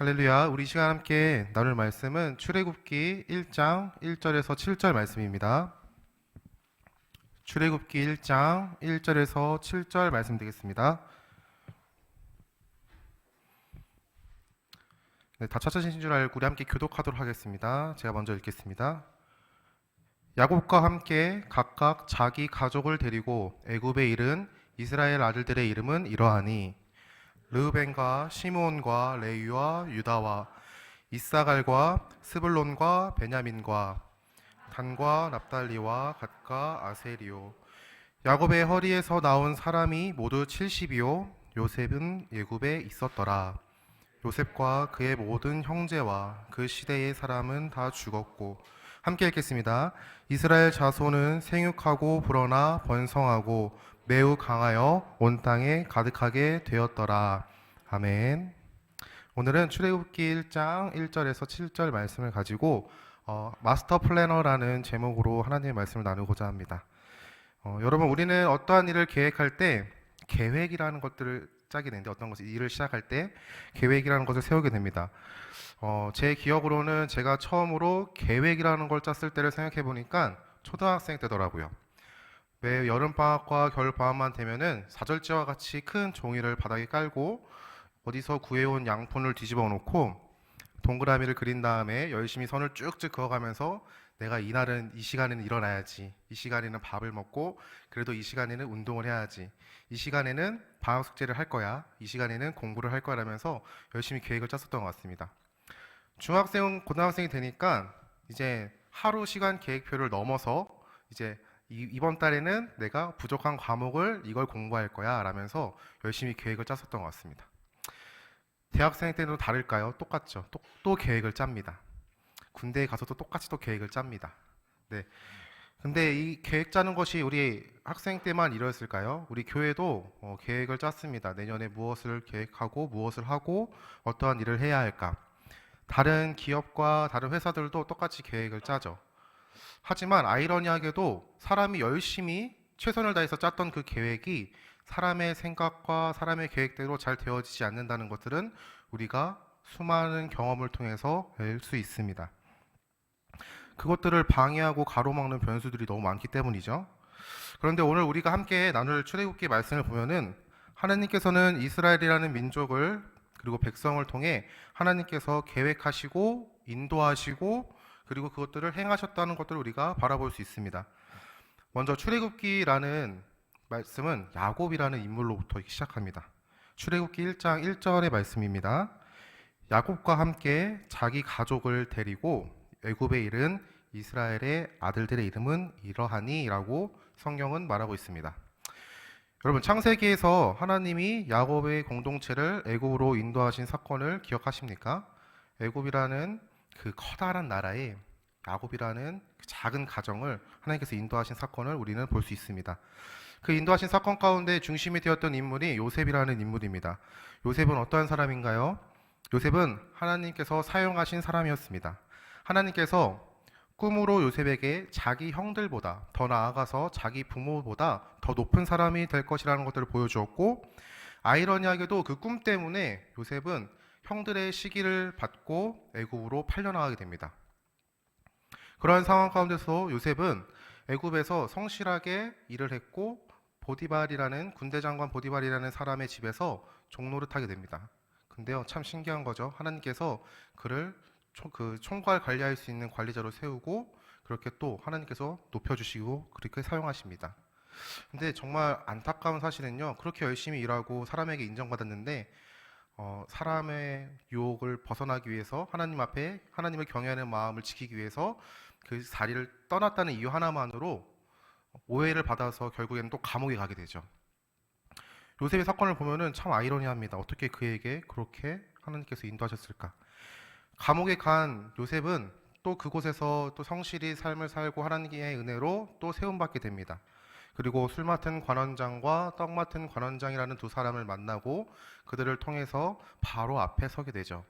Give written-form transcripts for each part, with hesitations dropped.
할렐루야. 우리 시간 함께 나눌 말씀은 출애굽기 1장 1절에서 7절 말씀입니다. 출애굽기 1장 1절에서 7절 말씀 되겠습니다. 네, 다 찾으신 줄 알고 우리 함께 교독하도록 하겠습니다. 제가 먼저 읽겠습니다. 야곱과 함께 각각 자기 가족을 데리고 애굽에 이른 이스라엘 아들들의 이름은 이러하니 르우벤과 시므온과 레위와 유다와 이사갈과 스불론과 베냐민과 단과 납달리와 갓과 아세리오. 야곱의 허리에서 나온 사람이 모두 70이요 요셉은 애굽에 있었더라. 요셉과 그의 모든 형제와 그 시대의 사람은 다 죽었고. 함께 읽겠습니다. 이스라엘 자손은 생육하고 불어나 번성하고 매우 강하여 온 땅에 가득하게 되었더라. 아멘. 오늘은 출애굽기 1장 1절에서 7절 말씀을 가지고 마스터 플래너라는 제목으로 하나님의 말씀을 나누고자 합니다. 여러분, 우리는 어떠한 일을 계획할 때 계획이라는 것들을 짜게 되는데, 어떤 것을 일을 시작할 때 계획이라는 것을 세우게 됩니다. 제 기억으로는 제가 처음으로 계획이라는 걸 짰을 때를 생각해 보니까 초등학생 때더라고요. 매 여름방학과 겨울방학만 되면은 사절지와 같이 큰 종이를 바닥에 깔고 어디서 구해온 양푼을 뒤집어 놓고 동그라미를 그린 다음에 열심히 선을 쭉쭉 그어가면서 내가 이 시간에는 일어나야지, 이 시간에는 밥을 먹고 그래도 이 시간에는 운동을 해야지, 이 시간에는 방학 숙제를 할 거야, 이 시간에는 공부를 할 거야 라면서 열심히 계획을 짰었던 것 같습니다. 중학생, 고등학생이 되니까 이제 하루 시간 계획표를 넘어서 이제 이번 달에는 내가 부족한 과목을 이걸 공부할 거야 라면서 열심히 계획을 짰었던 것 같습니다. 대학생 때는 다를까요? 똑같죠. 또 계획을 짭니다. 군대에 가서도 똑같이 또 계획을 짭니다. 네. 근데 이 계획 짜는 것이 우리 학생 때만 이랬을까요? 우리 교회도 계획을 짰습니다. 내년에 무엇을 계획하고 무엇을 하고 어떠한 일을 해야 할까? 다른 기업과 다른 회사들도 똑같이 계획을 짜죠. 하지만 아이러니하게도 사람이 열심히 최선을 다해서 짰던 그 계획이 사람의 생각과 사람의 계획대로 잘 되어지지 않는다는 것들은 우리가 수많은 경험을 통해서 알 수 있습니다. 그것들을 방해하고 가로막는 변수들이 너무 많기 때문이죠. 그런데 오늘 우리가 함께 나눌 출애굽기 말씀을 보면은 하나님께서는 이스라엘이라는 민족을 그리고 백성을 통해 하나님께서 계획하시고 인도하시고 그리고 그것들을 행하셨다는 것들을 우리가 바라볼 수 있습니다. 먼저 출애굽기라는 말씀은 야곱이라는 인물로부터 시작합니다. 출애굽기 1장 1절의 말씀입니다. 야곱과 함께 자기 가족을 데리고 애굽에 이른 이스라엘의 아들들의 이름은 이러하니 라고 성경은 말하고 있습니다. 여러분, 창세기에서 하나님이 야곱의 공동체를 애굽으로 인도하신 사건을 기억하십니까? 애굽이라는 그 커다란 나라에 야곱이라는 그 작은 가정을 하나님께서 인도하신 사건을 우리는 볼 수 있습니다. 그 인도하신 사건 가운데 중심이 되었던 인물이 요셉이라는 인물입니다. 요셉은 어떠한 사람인가요? 요셉은 하나님께서 사용하신 사람이었습니다. 하나님께서 꿈으로 요셉에게 자기 형들보다 더 나아가서 자기 부모보다 더 높은 사람이 될 것이라는 것들을 보여주었고, 아이러니하게도 그 꿈 때문에 요셉은 형들의 시기를 받고 애굽으로 팔려나가게 됩니다. 그러한 상황 가운데서 요셉은 애굽에서 성실하게 일을 했고 군대 장관 보디발이라는 사람의 집에서 종노릇하게 됩니다. 근데요, 참 신기한 거죠. 하나님께서 그를 총괄 관리할 수 있는 관리자로 세우고 그렇게 또 하나님께서 높여주시고 그렇게 사용하십니다. 근데 정말 안타까운 사실은요, 그렇게 열심히 일하고 사람에게 인정받았는데 사람의 유혹을 벗어나기 위해서 하나님 앞에 하나님을 경외하는 마음을 지키기 위해서 그 자리를 떠났다는 이유 하나만으로 오해를 받아서 결국에는 또 감옥에 가게 되죠. 요셉의 사건을 보면은 참 아이러니합니다. 어떻게 그에게 그렇게 하나님께서 인도하셨을까? 감옥에 간 요셉은 또 그곳에서 또 성실히 삶을 살고 하나님의 은혜로 또 세움받게 됩니다. 그리고 술 맡은 관원장과 떡 맡은 관원장이라는 두 사람을 만나고 그들을 통해서 바로 앞에 서게 되죠.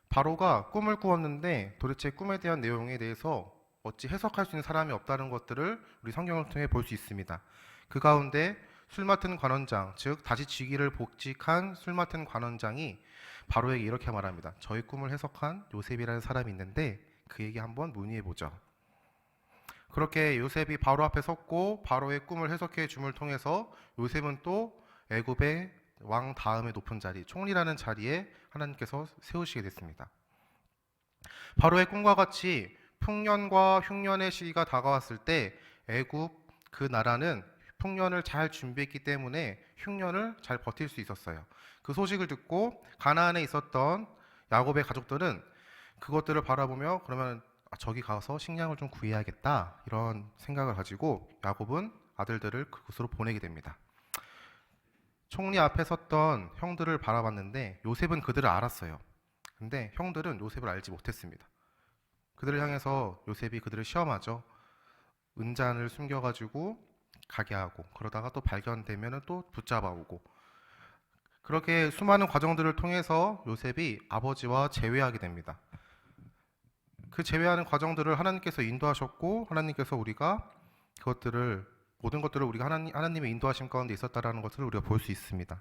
바로가 꿈을 꾸었는데 도대체 꿈에 대한 내용에 대해서 어찌 해석할 수 있는 사람이 없다는 것들을 우리 성경을 통해 볼 수 있습니다. 그 가운데 술 맡은 관원장, 즉 다시 직위를 복직한 술 맡은 관원장이 바로에게 이렇게 말합니다. 저희 꿈을 해석한 요셉이라는 사람이 있는데 그에게 한번 문의해 보죠. 그렇게 요셉이 바로 앞에 섰고 바로의 꿈을 해석해 줌을 통해서 요셉은 또 애굽의 왕 다음의 높은 자리, 총리라는 자리에 하나님께서 세우시게 됐습니다. 바로의 꿈과 같이 풍년과 흉년의 시기가 다가왔을 때 애굽 그 나라는 풍년을 잘 준비했기 때문에 흉년을 잘 버틸 수 있었어요. 그 소식을 듣고 가나안에 있었던 야곱의 가족들은 그것들을 바라보며 그러면 저기 가서 식량을 좀 구해야겠다 이런 생각을 가지고 야곱은 아들들을 그곳으로 보내게 됩니다. 총리 앞에 섰던 형들을 바라봤는데 요셉은 그들을 알았어요. 근데 형들은 요셉을 알지 못했습니다. 그들을 향해서 요셉이 그들을 시험하죠. 은잔을 숨겨가지고 가게 하고 그러다가 또 발견되면 또 붙잡아오고 그렇게 수많은 과정들을 통해서 요셉이 아버지와 재회하게 됩니다. 그 재회하는 과정들을 하나님께서 인도하셨고 하나님께서 우리가 그것들을 모든 것들을 우리가 하나님의 인도하심 가운데 있었다라는 것을 우리가 볼 수 있습니다.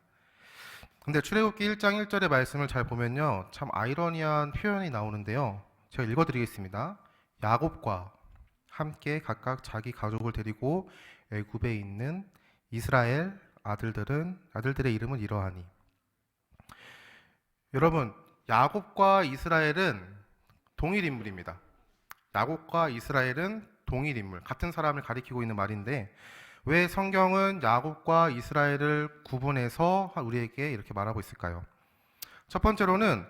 근데 출애굽기 1장 1절의 말씀을 잘 보면요. 참 아이러니한 표현이 나오는데요. 제가 읽어드리겠습니다. 야곱과 함께 각각 자기 가족을 데리고 애굽에 있는 이스라엘 아들들의 이름은 이러하니. 여러분, 야곱과 이스라엘은 동일 인물입니다. 야곱과 이스라엘은 동일 인물, 같은 사람을 가리키고 있는 말인데 왜 성경은 야곱과 이스라엘을 구분해서 우리에게 이렇게 말하고 있을까요? 첫 번째로는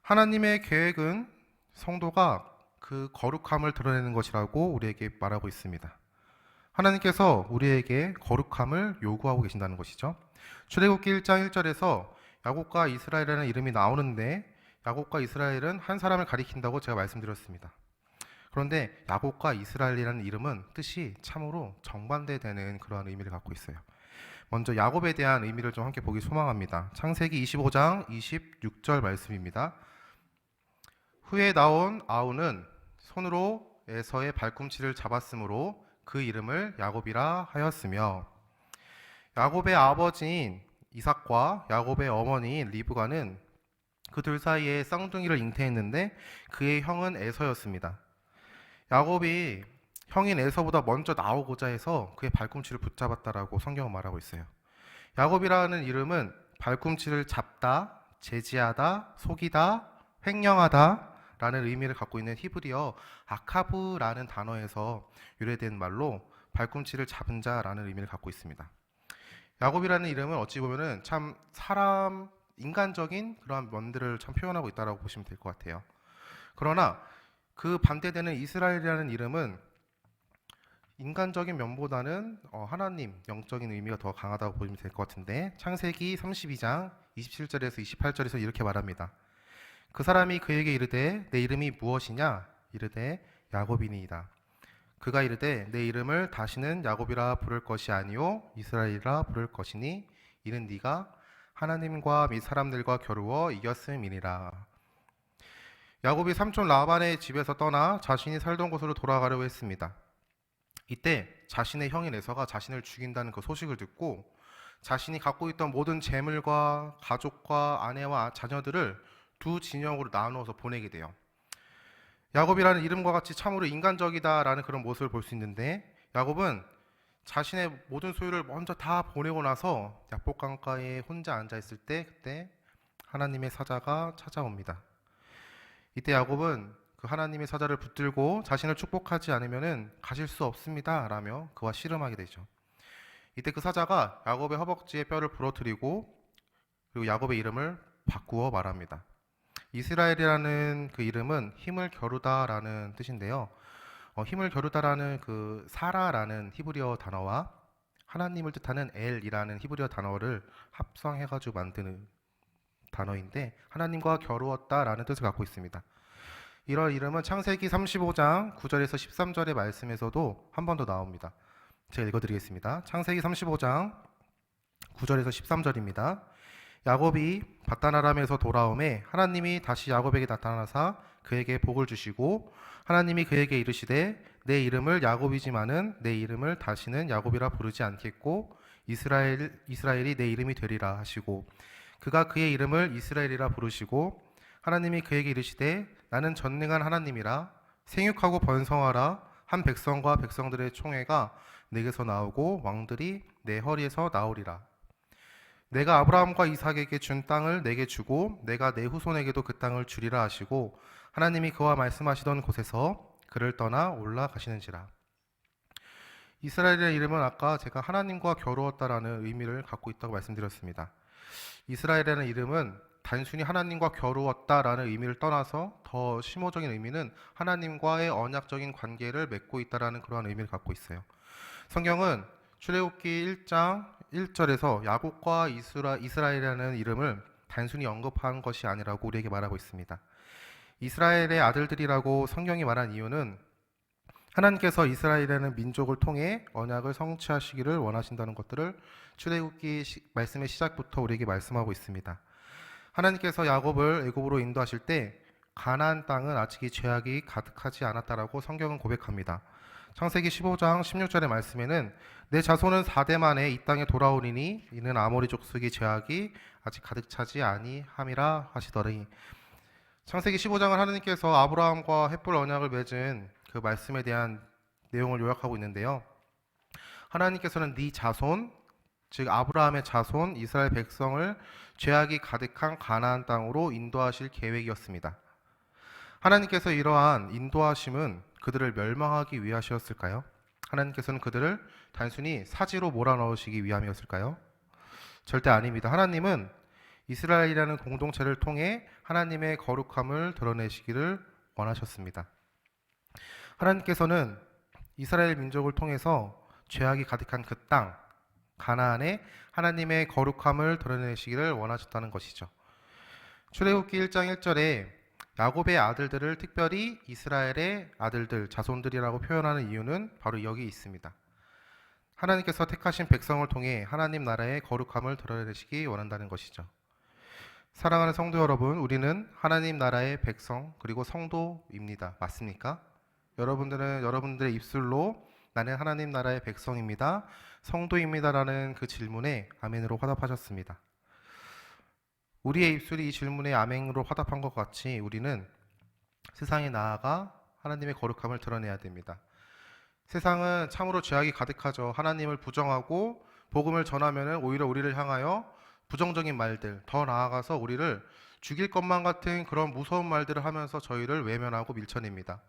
하나님의 계획은 성도가 그 거룩함을 드러내는 것이라고 우리에게 말하고 있습니다. 하나님께서 우리에게 거룩함을 요구하고 계신다는 것이죠. 출애굽기 1장 1절에서 야곱과 이스라엘이라는 이름이 나오는데 야곱과 이스라엘은 한 사람을 가리킨다고 제가 말씀드렸습니다. 그런데 야곱과 이스라엘이라는 이름은 뜻이 참으로 정반대되는 그러한 의미를 갖고 있어요. 먼저 야곱에 대한 의미를 좀 함께 보기 소망합니다. 창세기 25장 26절 말씀입니다. 후에 나온 아우는 손으로 에서의 발꿈치를 잡았으므로 그 이름을 야곱이라 하였으며 야곱의 아버지인 이삭과 야곱의 어머니인 리브가는 그 둘 사이에 쌍둥이를 잉태했는데 그의 형은 에서였습니다. 야곱이 형인 에서보다 먼저 나오고자 해서 그의 발꿈치를 붙잡았다라고 성경은 말하고 있어요. 야곱이라는 이름은 발꿈치를 잡다, 제지하다, 속이다, 횡령하다 라는 의미를 갖고 있는 히브리어 아카브라는 단어에서 유래된 말로 발꿈치를 잡은 자라는 의미를 갖고 있습니다. 야곱이라는 이름은 어찌 보면은 참 사람 인간적인 그러한 면들을 참 표현하고 있다라고 보시면 될 것 같아요. 그러나 그 반대되는 이스라엘이라는 이름은 인간적인 면보다는 하나님 영적인 의미가 더 강하다고 보시면 될 것 같은데 창세기 32장 27절에서 28절에서 이렇게 말합니다. 그 사람이 그에게 이르되 내 이름이 무엇이냐? 이르되 야곱이니이다. 그가 이르되 내 이름을 다시는 야곱이라 부를 것이 아니요 이스라엘이라 부를 것이니 이는 네가 하나님과 및 사람들과 겨루어 이겼음이니라. 야곱이 삼촌 라반의 집에서 떠나 자신이 살던 곳으로 돌아가려고 했습니다. 이때 자신의 형인 에서가 자신을 죽인다는 그 소식을 듣고 자신이 갖고 있던 모든 재물과 가족과 아내와 자녀들을 두 진영으로 나누어서 보내게 돼요. 야곱이라는 이름과 같이 참으로 인간적이다라는 그런 모습을 볼 수 있는데 야곱은 자신의 모든 소유를 먼저 다 보내고 나서 약복강가에 혼자 앉아 있을 때 그때 하나님의 사자가 찾아옵니다. 이때 야곱은 그 하나님의 사자를 붙들고 자신을 축복하지 않으면 가실 수 없습니다 라며 그와 씨름하게 되죠. 이때 그 사자가 야곱의 허벅지에 뼈를 부러뜨리고 그리고 야곱의 이름을 바꾸어 말합니다. 이스라엘이라는 그 이름은 힘을 겨루다라는 뜻인데요. 힘을 겨루다라는 그 사라라는 히브리어 단어와 하나님을 뜻하는 엘이라는 히브리어 단어를 합성해가지고 만드는 단어인데 하나님과 겨루었다라는 뜻을 갖고 있습니다. 이런 이름은 창세기 35장 9절에서 13절의 말씀에서도 한 번 더 나옵니다. 제가 읽어드리겠습니다. 창세기 35장 9절에서 13절입니다. 야곱이 바단 아람에서 돌아오매 하나님이 다시 야곱에게 나타나사 그에게 복을 주시고 하나님이 그에게 이르시되 내 이름을 야곱이지만은 내 이름을 다시는 야곱이라 부르지 않겠고 이스라엘이 내 이름이 되리라 하시고 그가 그의 이름을 이스라엘이라 부르시고 하나님이 그에게 이르시되 나는 전능한 하나님이라 생육하고 번성하라 한 백성과 백성들의 총회가 내게서 나오고 왕들이 내 허리에서 나오리라. 내가 아브라함과 이삭에게 준 땅을 내게 주고 내가 내 후손에게도 그 땅을 주리라 하시고 하나님이 그와 말씀하시던 곳에서 그를 떠나 올라가시는지라. 이스라엘의 이름은 아까 제가 하나님과 겨루었다라는 의미를 갖고 있다고 말씀드렸습니다. 이스라엘이라는 이름은 단순히 하나님과 겨루었다라는 의미를 떠나서 더 심오적인 의미는 하나님과의 언약적인 관계를 맺고 있다라는 그러한 의미를 갖고 있어요. 성경은 출애굽기 1장 1절에서 야곱과 이스라엘이라는 이름을 단순히 언급한 것이 아니라고 우리에게 말하고 있습니다. 이스라엘의 아들들이라고 성경이 말한 이유는 하나님께서 이스라엘이라는 민족을 통해 언약을 성취하시기를 원하신다는 것들을 출애굽기 말씀의 시작부터 우리에게 말씀하고 있습니다. 하나님께서 야곱을 애굽으로 인도하실 때 가나안 땅은 아직 죄악이 가득하지 않았다라고 성경은 고백합니다. 창세기 15장 16절의 말씀에는 내 자손은 4대 만에 이 땅에 돌아오리니 이는 아모리 족속의 죄악이 아직 가득 차지 아니함이라 하시더니, 창세기 15장은 하나님께서 아브라함과 헷불 언약을 맺은 그 말씀에 대한 내용을 요약하고 있는데요. 하나님께서는 네 자손, 즉 아브라함의 자손 이스라엘 백성을 죄악이 가득한 가나안 땅으로 인도하실 계획이었습니다. 하나님께서 이러한 인도하심은 그들을 멸망하기 위하셨을까요? 하나님께서는 그들을 단순히 사지로 몰아넣으시기 위함이었을까요? 절대 아닙니다. 하나님은 이스라엘이라는 공동체를 통해 하나님의 거룩함을 드러내시기를 원하셨습니다. 하나님께서는 이스라엘 민족을 통해서 죄악이 가득한 그 땅, 가나안에 하나님의 거룩함을 드러내시기를 원하셨다는 것이죠. 출애굽기 1장 1절에 야곱의 아들들을 특별히 이스라엘의 아들들, 자손들이라고 표현하는 이유는 바로 여기 있습니다. 하나님께서 택하신 백성을 통해 하나님 나라의 거룩함을 드러내시기 원한다는 것이죠. 사랑하는 성도 여러분, 우리는 하나님 나라의 백성 그리고 성도입니다. 맞습니까? 여러분들은 여러분들의 입술로 나는 하나님 나라의 백성입니다, 성도입니다라는 그 질문에 아멘으로 화답하셨습니다. 우리의 입술이 이 질문에 아멘으로 화답한 것 같이 우리는 세상에 나아가 하나님의 거룩함을 드러내야 됩니다. 세상은 참으로 죄악이 가득하죠. 하나님을 부정하고 복음을 전하면 오히려 우리를 향하여 부정적인 말들, 더 나아가서 우리를 죽일 것만 같은 그런 무서운 말들을 하면서 저희를 외면하고 밀쳐냅니다.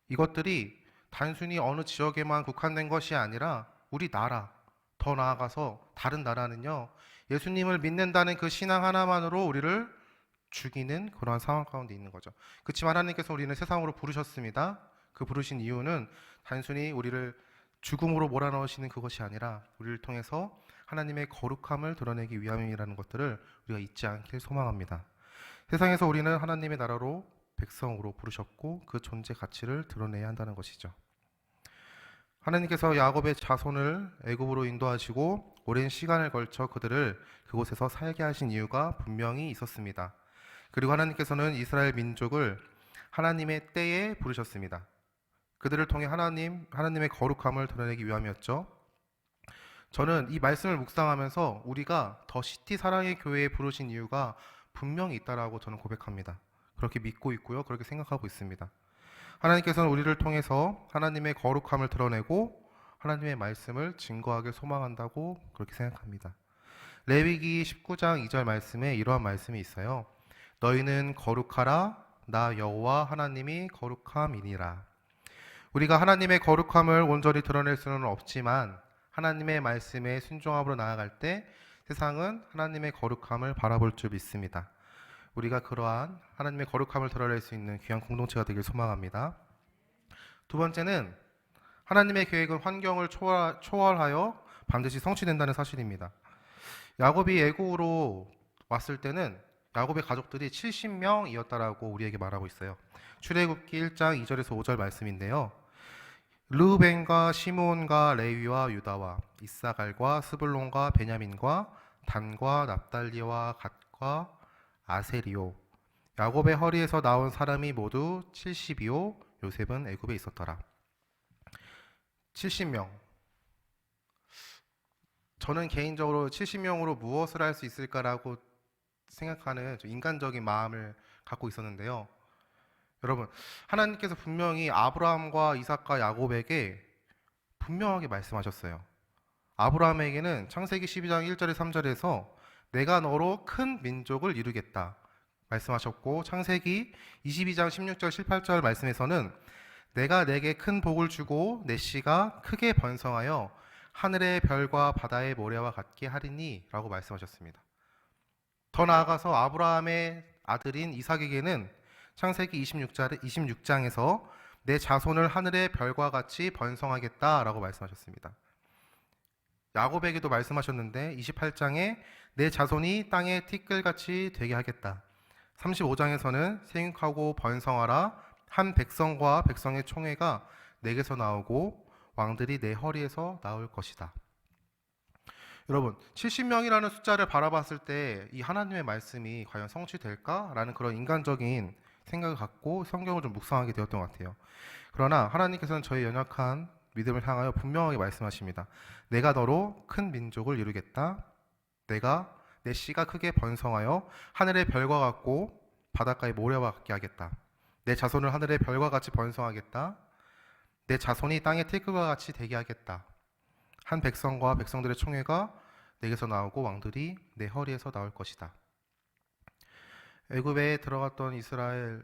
이것들이 단순히 어느 지역에만 국한된 것이 아니라 우리 나라, 더 나아가서 다른 나라는요, 예수님을 믿는다는 그 신앙 하나만으로 우리를 죽이는 그러한 상황 가운데 있는 거죠. 그렇지만 하나님께서 우리는 세상으로 부르셨습니다. 그 부르신 이유는 단순히 우리를 죽음으로 몰아넣으시는 그것이 아니라 우리를 통해서 하나님의 거룩함을 드러내기 위함이라는 것들을 우리가 잊지 않길 소망합니다. 세상에서 우리는 하나님의 나라로 백성으로 부르셨고 그 존재 가치를 드러내야 한다는 것이죠. 하나님께서 야곱의 자손을 애굽으로 인도하시고 오랜 시간을 걸쳐 그들을 그곳에서 살게 하신 이유가 분명히 있었습니다. 그리고 하나님께서는 이스라엘 민족을 하나님의 때에 부르셨습니다. 그들을 통해 하나님의 거룩함을 드러내기 위함이었죠. 저는 이 말씀을 묵상하면서 우리가 더 시티 사랑의 교회에 부르신 이유가 분명히 있다라고 저는 고백합니다. 그렇게 믿고 있고요. 그렇게 생각하고 있습니다. 하나님께서는 우리를 통해서 하나님의 거룩함을 드러내고 하나님의 말씀을 증거하길 소망한다고 그렇게 생각합니다. 레위기 19장 2절 말씀에 이러한 말씀이 있어요. 너희는 거룩하라, 나 여호와 하나님이 거룩함이니라. 우리가 하나님의 거룩함을 온전히 드러낼 수는 없지만 하나님의 말씀에 순종함으로 나아갈 때 세상은 하나님의 거룩함을 바라볼 줄 믿습니다. 우리가 그러한 하나님의 거룩함을 드러낼 수 있는 귀한 공동체가 되길 소망합니다. 두 번째는 하나님의 계획은 환경을 초월하여 반드시 성취된다는 사실입니다. 야곱이 애굽으로 왔을 때는 야곱의 가족들이 70명이었다라고 우리에게 말하고 있어요. 출애굽기 1장 2절에서 5절 말씀인데요. 르우벤과 시므온과 레위와 유다와 이사갈과 스불론과 베냐민과 단과 납달리와 갓과 아세리요, 야곱의 허리에서 나온 사람이 모두 70이요 요셉은 애굽에 있었더라. 70명. 저는 개인적으로 70명으로 무엇을 할 수 있을까라고 생각하는 좀 인간적인 마음을 갖고 있었는데요. 여러분, 하나님께서 분명히 아브라함과 이삭과 야곱에게 분명하게 말씀하셨어요. 아브라함에게는 창세기 12장 1절에 3절에서 내가 너로 큰 민족을 이루겠다 말씀하셨고, 창세기 22장 16절 18절 말씀에서는 내가 내게 큰 복을 주고 내 씨가 크게 번성하여 하늘의 별과 바다의 모래와 같게 하리니 라고 말씀하셨습니다. 더 나아가서 아브라함의 아들인 이삭에게는 창세기 26장에서 내 자손을 하늘의 별과 같이 번성하겠다 라고 말씀하셨습니다. 야곱에게도 말씀하셨는데 28장에 내 자손이 땅의 티끌같이 되게 하겠다. 35장에서는 생육하고 번성하라. 한 백성과 백성의 총회가 내게서 나오고 왕들이 내 허리에서 나올 것이다. 여러분, 70명이라는 숫자를 바라봤을 때 이 하나님의 말씀이 과연 성취될까라는 그런 인간적인 생각을 갖고 성경을 좀 묵상하게 되었던 것 같아요. 그러나 하나님께서는 저희 연약한 믿음을 향하여 분명하게 말씀하십니다. 내가 너로 큰 민족을 이루겠다. 내가 내 씨가 크게 번성하여 하늘의 별과 같고 바닷가의 모래와 같게 하겠다. 내 자손을 하늘의 별과 같이 번성하겠다. 내 자손이 땅의 티끌과 같이 되게 하겠다. 한 백성과 백성들의 총회가 내게서 나오고 왕들이 내 허리에서 나올 것이다. 애굽에 들어갔던 이스라엘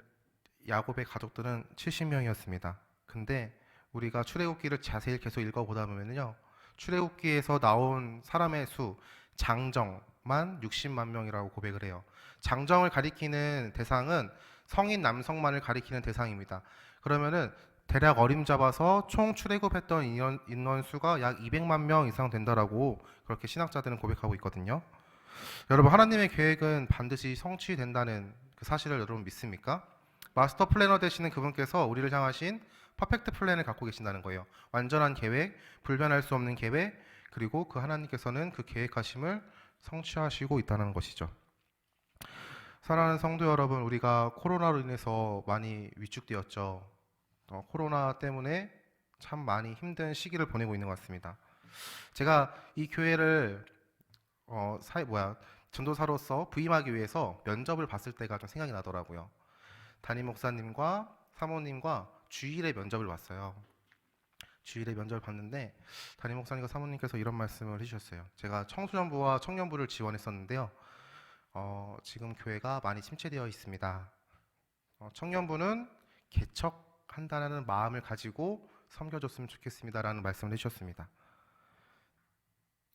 야곱의 가족들은 70명이었습니다. 근데 우리가 출애굽기를 자세히 계속 읽어보다 보면요, 출애굽기에서 나온 사람의 수 장정만 60만 명이라고 고백을 해요. 장정을 가리키는 대상은 성인 남성만을 가리키는 대상입니다. 그러면은 대략 어림잡아서 총 출애굽했던 인원수가 약 200만 명 이상 된다라고 그렇게 신학자들은 고백하고 있거든요. 여러분, 하나님의 계획은 반드시 성취된다는 그 사실을 여러분 믿습니까? 마스터 플래너 되시는 그분께서 우리를 향하신 퍼펙트 플랜을 갖고 계신다는 거예요. 완전한 계획, 불변할 수 없는 계획, 그리고 그 하나님께서는 그 계획하심을 성취하시고 있다는 것이죠. 사랑하는 성도 여러분, 우리가 코로나로 인해서 많이 위축되었죠. 코로나 때문에 참 많이 힘든 시기를 보내고 있는 것 같습니다. 제가 이 교회를 전도사로서 부임하기 위해서 면접을 봤을 때가 좀 생각이 나더라고요. 담임 목사님과 사모님과 주일에 면접을 봤어요. 주일에 면접을 봤는데 담임 목사님과 사모님께서 이런 말씀을 해주셨어요. 제가 청소년부와 청년부를 지원했었는데요. 지금 교회가 많이 침체되어 있습니다. 청년부는 개척한다는 마음을 가지고 섬겨줬으면 좋겠습니다라는 말씀을 해주셨습니다.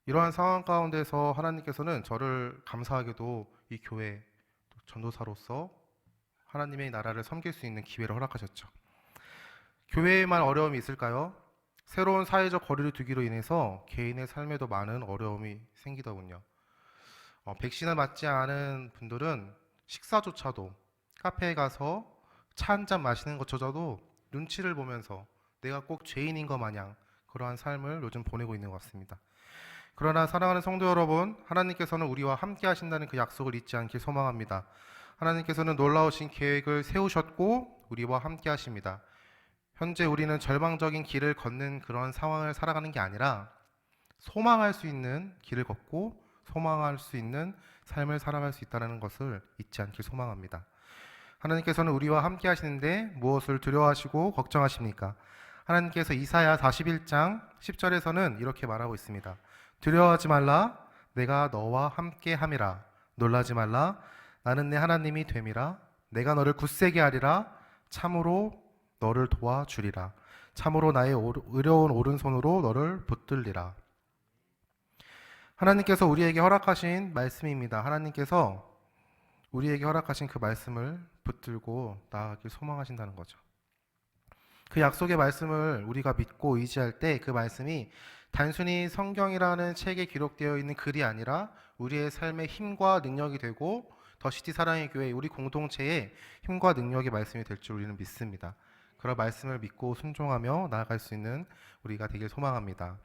이러한 상황 가운데서 하나님께서는 저를 감사하게도 이 교회 전도사로서 하나님의 나라를 섬길 수 있는 기회를 허락하셨죠. 교회에만 어려움이 있을까요? 새로운 사회적 거리를 두기로 인해서 개인의 삶에도 많은 어려움이 생기더군요. 백신을 맞지 않은 분들은 식사조차도 카페에 가서 차 한 잔 마시는 것조차도 눈치를 보면서 내가 꼭 죄인인 것 마냥 그러한 삶을 요즘 보내고 있는 것 같습니다. 그러나 사랑하는 성도 여러분, 하나님께서는 우리와 함께 하신다는 그 약속을 잊지 않길 소망합니다. 하나님께서는 놀라우신 계획을 세우셨고 우리와 함께 하십니다. 현재 우리는 절망적인 길을 걷는 그런 상황을 살아가는 게 아니라 소망할 수 있는 길을 걷고 소망할 수 있는 삶을 살아갈 수 있다는 것을 잊지 않길 소망합니다. 하나님께서는 우리와 함께 하시는데 무엇을 두려워하시고 걱정하십니까? 하나님께서 이사야 41장 10절에서는 이렇게 말하고 있습니다. 두려워하지 말라, 내가 너와 함께 함이라. 놀라지 말라, 나는 내 하나님이 됨이라. 내가 너를 굳세게 하리라. 참으로 너를 도와주리라. 참으로 나의 의로운 오른손으로 너를 붙들리라. 하나님께서 우리에게 허락하신 말씀입니다. 하나님께서 우리에게 허락하신 그 말씀을 붙들고 나아가길 소망하신다는 거죠. 그 약속의 말씀을 우리가 믿고 의지할 때 그 말씀이 단순히 성경이라는 책에 기록되어 있는 글이 아니라 우리의 삶의 힘과 능력이 되고 더시티 사랑의 교회 우리 공동체의 힘과 능력의 말씀이 될 줄 우리는 믿습니다. 그런 말씀을 믿고 순종하며 나아갈 수 있는 우리가 되길 소망합니다.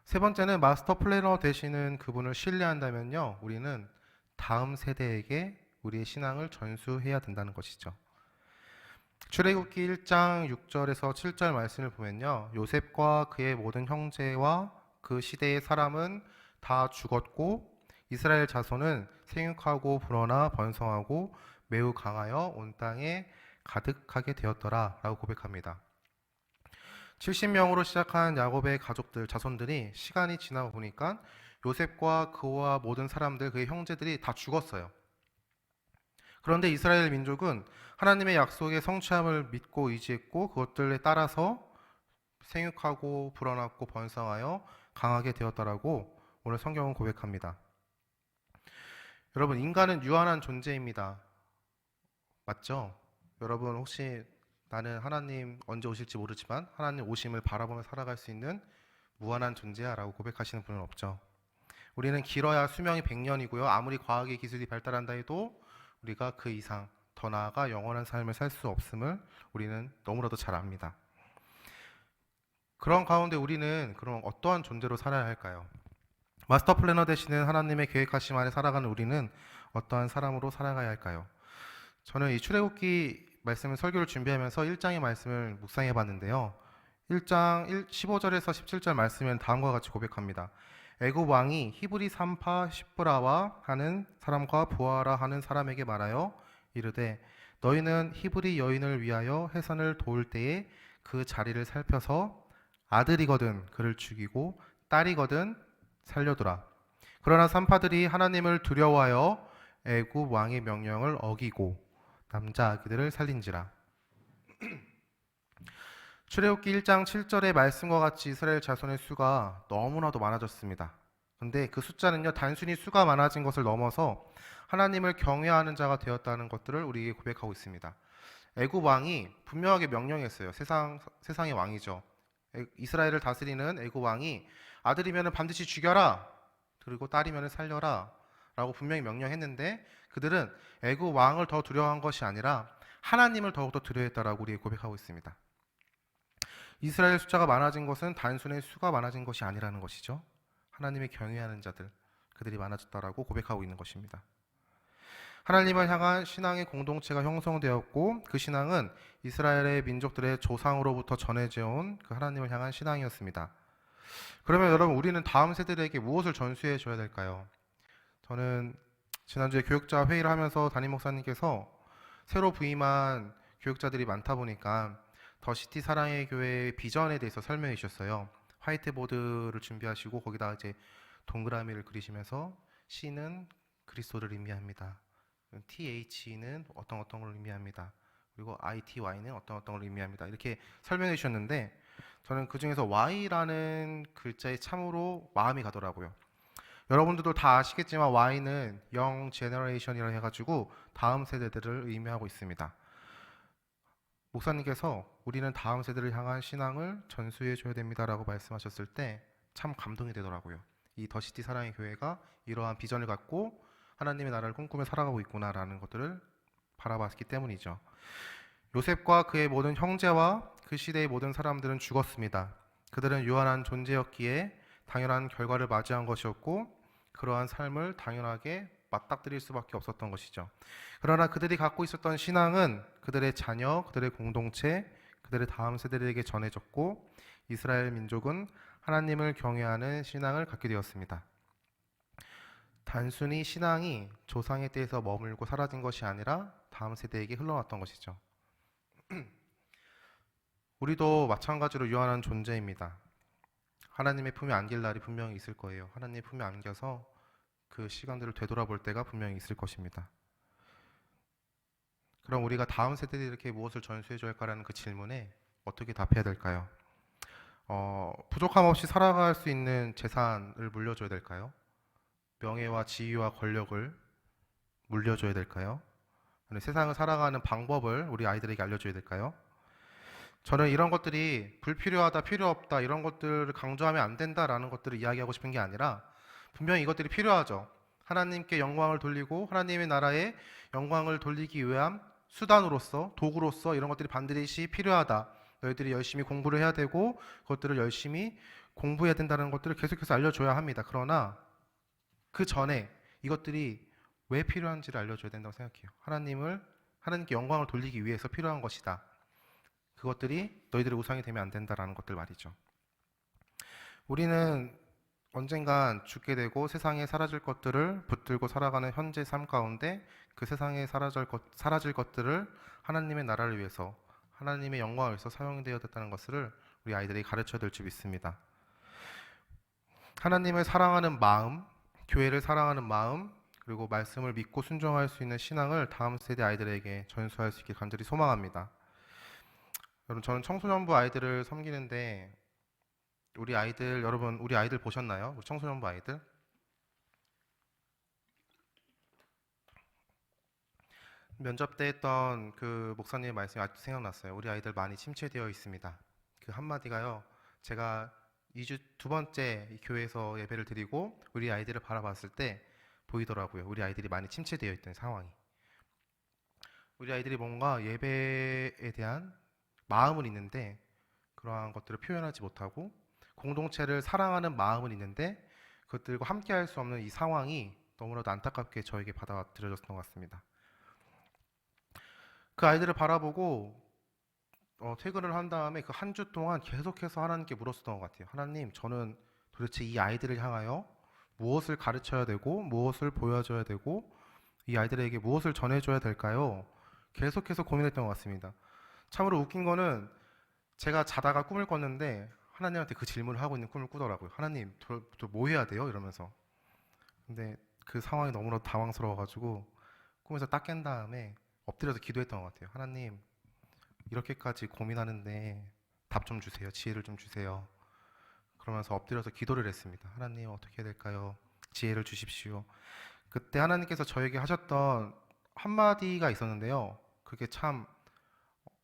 세 번째는 마스터 플래너 되시는 그분을 신뢰한다면요, 우리는 다음 세대에게 우리의 신앙을 전수해야 된다는 것이죠. 출애굽기 1장 6절에서 7절 말씀을 보면요, 요셉과 그의 모든 형제와 그 시대의 사람은 다 죽었고 이스라엘 자손은 생육하고 불어나 번성하고 매우 강하여 온 땅에 가득하게 되었더라 라고 고백합니다. 70명으로 시작한 야곱의 가족들, 자손들이 시간이 지나고 보니까 요셉과 그와 모든 사람들, 그의 형제들이 다 죽었어요. 그런데 이스라엘 민족은 하나님의 약속의 성취함을 믿고 의지했고 그것들에 따라서 생육하고 불어났고 번성하여 강하게 되었다라고 오늘 성경은 고백합니다. 여러분, 인간은 유한한 존재입니다. 맞죠? 여러분, 혹시 나는 하나님 언제 오실지 모르지만 하나님 오심을 바라보며 살아갈 수 있는 무한한 존재야 라고 고백하시는 분은 없죠. 우리는 길어야 수명이 100년이고요. 아무리 과학의 기술이 발달한다 해도 우리가 그 이상 더 나아가 영원한 삶을 살 수 없음을 우리는 너무나도 잘 압니다. 그런 가운데 우리는 그럼 어떠한 존재로 살아야 할까요? 마스터 플래너 되시는 하나님의 계획하심 안에 살아가는 우리는 어떠한 사람으로 살아가야 할까요? 저는 이 출애굽기 말씀을 설교를 준비하면서 1장의 말씀을 묵상해 봤는데요. 1장 15절에서 17절 말씀은 다음과 같이 고백합니다. 애굽 왕이 히브리 산파 십브라와 하는 사람과 부하라 하는 사람에게 말하여 이르되 너희는 히브리 여인을 위하여 해산을 도울 때에 그 자리를 살펴서 아들이거든 그를 죽이고 딸이거든 살려두라. 그러나 산파들이 하나님을 두려워하여 애굽 왕의 명령을 어기고 남자 아기들을 살린지라. 출애굽기 1장 7절의 말씀과 같이 이스라엘 자손의 수가 너무나도 많아졌습니다. 근데 그 숫자는요, 단순히 수가 많아진 것을 넘어서 하나님을 경외하는 자가 되었다는 것들을 우리에게 고백하고 있습니다. 애굽 왕이 분명하게 명령했어요. 세상의 왕이죠. 이스라엘을 다스리는 애굽 왕이 아들이면 반드시 죽여라, 그리고 딸이면 살려라 라고 분명히 명령했는데 그들은 애굽 왕을 더 두려워한 것이 아니라 하나님을 더욱더 두려워했다라고 우리에게 고백하고 있습니다. 이스라엘 숫자가 많아진 것은 단순히 수가 많아진 것이 아니라는 것이죠. 하나님의 경외하는 자들, 그들이 많아졌다라고 고백하고 있는 것입니다. 하나님을 향한 신앙의 공동체가 형성되었고 그 신앙은 이스라엘의 민족들의 조상으로부터 전해져 온 그 하나님을 향한 신앙이었습니다. 그러면 여러분, 우리는 다음 세대들에게 무엇을 전수해 줘야 될까요? 저는 지난주에 교육자 회의를 하면서 담임 목사님께서 새로 부임한 교육자들이 많다 보니까 더시티 사랑의 교회의 비전에 대해서 설명해 주셨어요. 화이트보드를 준비하시고 거기다 이제 동그라미를 그리시면서 C는 그리스도를 의미합니다. TH는 어떤 걸 의미합니다. 그리고 ITY는 어떤 걸 의미합니다. 이렇게 설명해 주셨는데 저는 그 중에서 Y라는 글자에 참으로 마음이 가더라고요. 여러분들도 다 아시겠지만 Y는 Young Generation이라고 해가지고 다음 세대들을 의미하고 있습니다. 목사님께서 우리는 다음 세대를 향한 신앙을 전수해 줘야 됩니다라고 말씀하셨을 때 참 감동이 되더라고요. 이 더시티 사랑의 교회가 이러한 비전을 갖고 하나님의 나라를 꿈꾸며 살아가고 있구나라는 것들을 바라봤기 때문이죠. 요셉과 그의 모든 형제와 그 시대의 모든 사람들은 죽었습니다. 그들은 유한한 존재였기에 당연한 결과를 맞이한 것이었고 그러한 삶을 당연하게 맞닥뜨릴 수밖에 없었던 것이죠. 그러나 그들이 갖고 있었던 신앙은 그들의 자녀, 그들의 공동체, 그들의 다음 세대들에게 전해졌고 이스라엘 민족은 하나님을 경외하는 신앙을 갖게 되었습니다. 단순히 신앙이 조상의 때에서 머물고 사라진 것이 아니라 다음 세대에게 흘러왔던 것이죠. 우리도 마찬가지로 유한한 존재입니다. 하나님의 품에 안길 날이 분명히 있을 거예요. 하나님의 품에 안겨서 그 시간들을 되돌아볼 때가 분명히 있을 것입니다. 그럼 우리가 다음 세대들에게 무엇을 전수해 줘야 할까라는 그 질문에 어떻게 답해야 될까요? 부족함 없이 살아갈 수 있는 재산을 물려줘야 될까요? 명예와 지위와 권력을 물려줘야 될까요? 세상을 살아가는 방법을 우리 아이들에게 알려줘야 될까요? 저는 이런 것들이 불필요하다, 필요 없다 이런 것들을 강조하면 안 된다라는 것들을 이야기하고 싶은 게 아니라 분명히 이것들이 필요하죠. 하나님께 영광을 돌리고 하나님의 나라에 영광을 돌리기 위한 수단으로서, 도구로서 이런 것들이 반드시 필요하다. 너희들이 열심히 공부를 해야 되고 그것들을 열심히 공부해야 된다는 것들을 계속해서 알려줘야 합니다. 그러나 그 전에 이것들이 왜 필요한지를 알려줘야 된다고 생각해요. 하나님께 영광을 돌리기 위해서 필요한 것이다. 그것들이 너희들의 우상이 되면 안 된다라는 것들 말이죠. 우리는 언젠간 죽게 되고 세상에 사라질 것들을 붙들고 살아가는 현재 삶 가운데 그 세상에 사라질 것들을 하나님의 나라를 위해서 하나님의 영광을 위해서 사용되어졌다는 것을 우리 아이들이 가르쳐야 될 줄 믿습니다. 하나님을 사랑하는 마음, 교회를 사랑하는 마음, 그리고 말씀을 믿고 순종할 수 있는 신앙을 다음 세대 아이들에게 전수할 수 있길 간절히 소망합니다. 여러분, 저는 청소년부 아이들을 섬기는데 우리 아이들, 여러분, 우리 아이들 보셨나요? 우리 청소년부 아이들? 면접 때 했던 그 목사님의 말씀이 아직도 생각났어요. 우리 아이들 많이 침체되어 있습니다. 그 한마디가요. 제가 2주 두 번째 이 교회에서 예배를 드리고 우리 아이들을 바라봤을 때 보이더라고요. 우리 아이들이 많이 침체되어 있던 상황이. 우리 아이들이 뭔가 예배에 대한 마음은 있는데 그러한 것들을 표현하지 못하고 공동체를 사랑하는 마음은 있는데 그것들과 함께 할 수 없는 이 상황이 너무나도 안타깝게 저에게 받아들여졌던 것 같습니다. 그 아이들을 바라보고 퇴근을 한 다음에 그 한 주 동안 계속해서 하나님께 물었었던 것 같아요. 하나님, 저는 도대체 이 아이들을 향하여 무엇을 가르쳐야 되고 무엇을 보여줘야 되고 이 아이들에게 무엇을 전해줘야 될까요? 계속해서 고민했던 것 같습니다. 참으로 웃긴 거는 제가 자다가 꿈을 꿨는데 하나님한테 그 질문을 하고 있는 꿈을 꾸더라고요. 하나님, 저 뭐 해야 돼요? 이러면서. 근데 그 상황이 너무나도 당황스러워가지고 꿈에서 딱 깬 다음에 엎드려서 기도했던 것 같아요. 하나님, 이렇게까지 고민하는데 답 좀 주세요. 지혜를 좀 주세요. 그러면서 엎드려서 기도를 했습니다. 하나님, 어떻게 해야 될까요? 지혜를 주십시오. 그때 하나님께서 저에게 하셨던 한마디가 있었는데요. 그게 참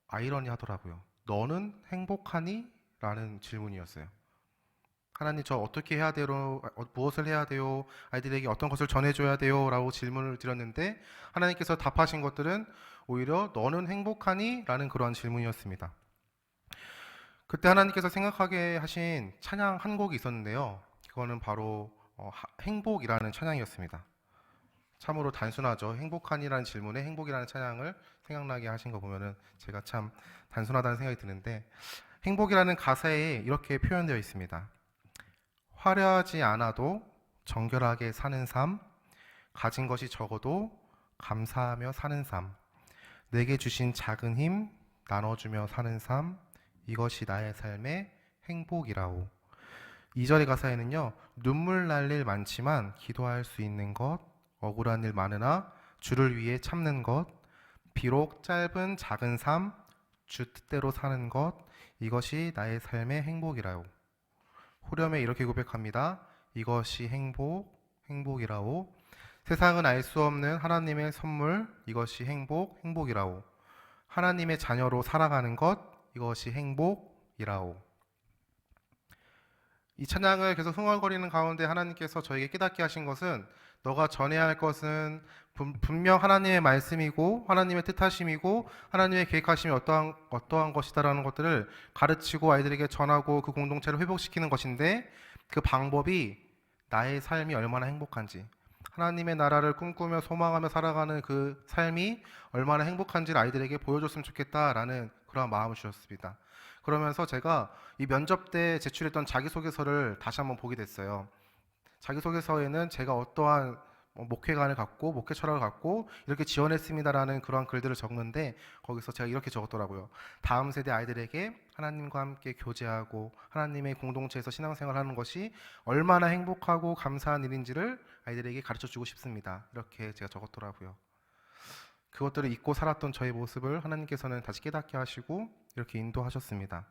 아이러니하더라고요. 너는 행복하니? 라는 질문이었어요. 하나님, 저 어떻게 해야 돼요? 무엇을 해야 돼요? 아이들에게 어떤 것을 전해줘야 돼요? 라고 질문을 드렸는데 하나님께서 답하신 것들은 오히려 너는 행복하니? 라는 그러한 질문이었습니다. 그때 하나님께서 생각하게 하신 찬양 한 곡이 있었는데요. 그거는 바로 행복이라는 찬양이었습니다. 참으로 단순하죠. 행복하니라는 질문에 행복이라는 찬양을 생각나게 하신 거 보면은 제가 참 단순하다는 생각이 드는데 행복이라는 가사에 이렇게 표현되어 있습니다. 화려하지 않아도 정결하게 사는 삶, 가진 것이 적어도 감사하며 사는 삶, 내게 주신 작은 힘 나눠주며 사는 삶, 이것이 나의 삶의 행복이라오. 2절의 가사에는요, 눈물 날 일 많지만 기도할 수 있는 것, 억울한 일 많으나 주를 위해 참는 것, 비록 짧은 작은 삶, 주 뜻대로 사는 것, 이것이 나의 삶의 행복이라오. 후렴에 이렇게 고백합니다. 이것이 행복이라오. 세상은 알 수 없는 하나님의 선물, 이것이 행복이라오. 하나님의 자녀로 살아가는 것, 이것이 행복이라오. 이 찬양을 계속 흥얼거리는 가운데 하나님께서 저에게 깨닫게 하신 것은 너가 전해야 할 것은 분명 하나님의 말씀이고 하나님의 뜻하심이고 하나님의 계획하심이 어떠한 것이다라는 것들을 가르치고 아이들에게 전하고 그 공동체를 회복시키는 것인데 그 방법이 나의 삶이 얼마나 행복한지 하나님의 나라를 꿈꾸며 소망하며 살아가는 그 삶이 얼마나 행복한지를 아이들에게 보여줬으면 좋겠다라는 그런 마음을 주셨습니다. 그러면서 제가 이 면접 때 제출했던 자기소개서를 다시 한번 보게 됐어요. 자기소개서에는 제가 어떠한 목회관을 갖고 목회 철학을 갖고 이렇게 지원했습니다라는 그러한 글들을 적는데 거기서 제가 이렇게 적었더라고요. 다음 세대 아이들에게 하나님과 함께 교제하고 하나님의 공동체에서 신앙생활하는 것이 얼마나 행복하고 감사한 일인지를 아이들에게 가르쳐주고 싶습니다. 이렇게 제가 적었더라고요. 그것들을 잊고 살았던 저의 모습을 하나님께서는 다시 깨닫게 하시고 이렇게 인도하셨습니다.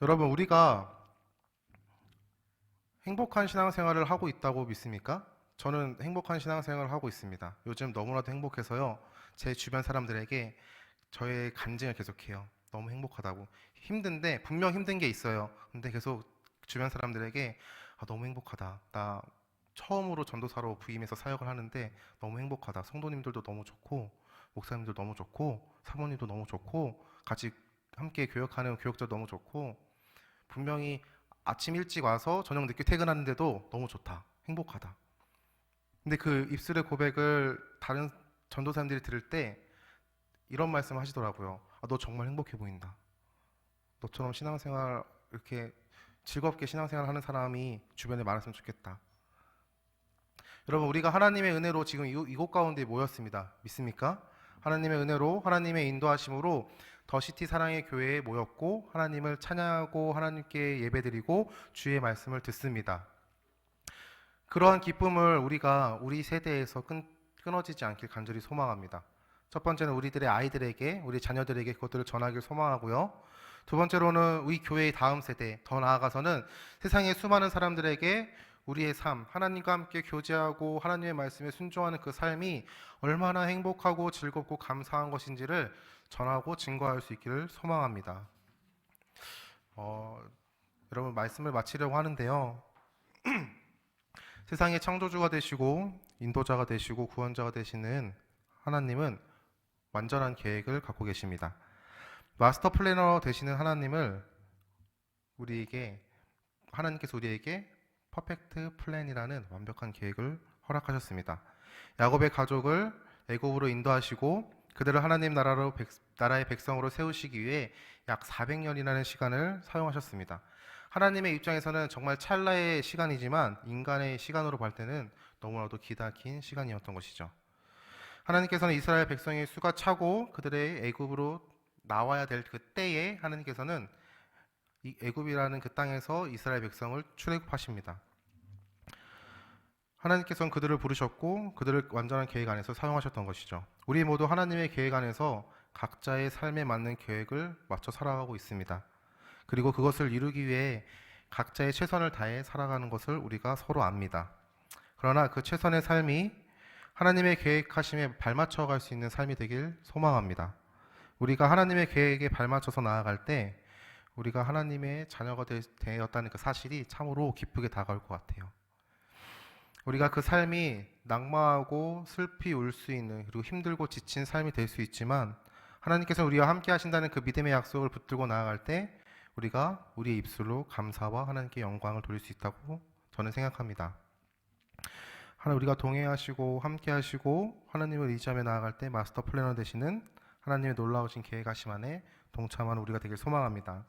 여러분, 우리가 행복한 신앙생활을 하고 있다고 믿습니까? 저는 행복한 신앙생활을 하고 있습니다. 요즘 너무나도 행복해서요. 제 주변 사람들에게 저의 간증을 계속해요. 너무 행복하다고. 힘든데 분명 힘든 게 있어요. 근데 계속 주변 사람들에게 너무 행복하다. 나 처음으로 전도사로 부임해서 사역을 하는데 너무 행복하다. 성도님들도 너무 좋고 목사님들 너무 좋고 사모님도 너무 좋고 같이 함께 교역하는 교역자 너무 좋고 분명히 아침 일찍 와서 저녁 늦게 퇴근하는데도 너무 좋다. 행복하다. 근데 그 입술의 고백을 다른 전도사님들이 들을 때 이런 말씀 하시더라고요. 너 정말 행복해 보인다. 너처럼 신앙생활 이렇게 즐겁게 신앙생활 하는 사람이 주변에 많았으면 좋겠다. 여러분, 우리가 하나님의 은혜로 지금 이곳 가운데 모였습니다. 믿습니까? 하나님의 은혜로, 하나님의 인도하심으로 더시티 사랑의 교회에 모였고 하나님을 찬양하고 하나님께 예배드리고 주의 말씀을 듣습니다. 그러한 기쁨을 우리가 우리 세대에서 끊어지지 않길 간절히 소망합니다. 첫 번째는 우리들의 아이들에게, 우리 자녀들에게 그것들을 전하길 소망하고요. 두 번째로는 우리 교회의 다음 세대, 더 나아가서는 세상의 수많은 사람들에게 우리의 삶, 하나님과 함께 교제하고 하나님의 말씀에 순종하는 그 삶이 얼마나 행복하고 즐겁고 감사한 것인지를 전하고 증거할 수 있기를 소망합니다. 여러분, 말씀을 마치려고 하는데요. 세상의 창조주가 되시고 인도자가 되시고 구원자가 되시는 하나님은 완전한 계획을 갖고 계십니다. 마스터 플래너 되시는 하나님께서 우리에게 퍼펙트 플랜이라는 완벽한 계획을 허락하셨습니다. 야곱의 가족을 애굽으로 인도하시고 그들을 하나님 나라의 백성으로 세우시기 위해 약 400년이라는 시간을 사용하셨습니다. 하나님의 입장에서는 정말 찰나의 시간이지만 인간의 시간으로 볼 때는 너무나도 긴 시간이었던 것이죠. 하나님께서는 이스라엘 백성의 수가 차고 그들의 애굽으로 나와야 될 그때에 하나님께서는 이 애굽이라는 그 땅에서 이스라엘 백성을 출애굽하십니다. 하나님께서는 그들을 부르셨고 그들을 완전한 계획 안에서 사용하셨던 것이죠. 우리 모두 하나님의 계획 안에서 각자의 삶에 맞는 계획을 맞춰 살아가고 있습니다. 그리고 그것을 이루기 위해 각자의 최선을 다해 살아가는 것을 우리가 서로 압니다. 그러나 그 최선의 삶이 하나님의 계획하심에 발맞춰 갈 수 있는 삶이 되길 소망합니다. 우리가 하나님의 계획에 발맞춰서 나아갈 때 우리가 하나님의 자녀가 되었다는 그 사실이 참으로 기쁘게 다가올 것 같아요. 우리가 그 삶이 낙마하고 슬피 울 수 있는, 그리고 힘들고 지친 삶이 될 수 있지만 하나님께서 우리와 함께 하신다는 그 믿음의 약속을 붙들고 나아갈 때 우리가 우리의 입술로 감사와 하나님께 영광을 돌릴 수 있다고 저는 생각합니다. 우리가 동행하시고 함께 하시고 하나님을 의지하며 나아갈 때 마스터 플래너 되시는 하나님의 놀라우신 계획하심 안에 동참하는 우리가 되길 소망합니다.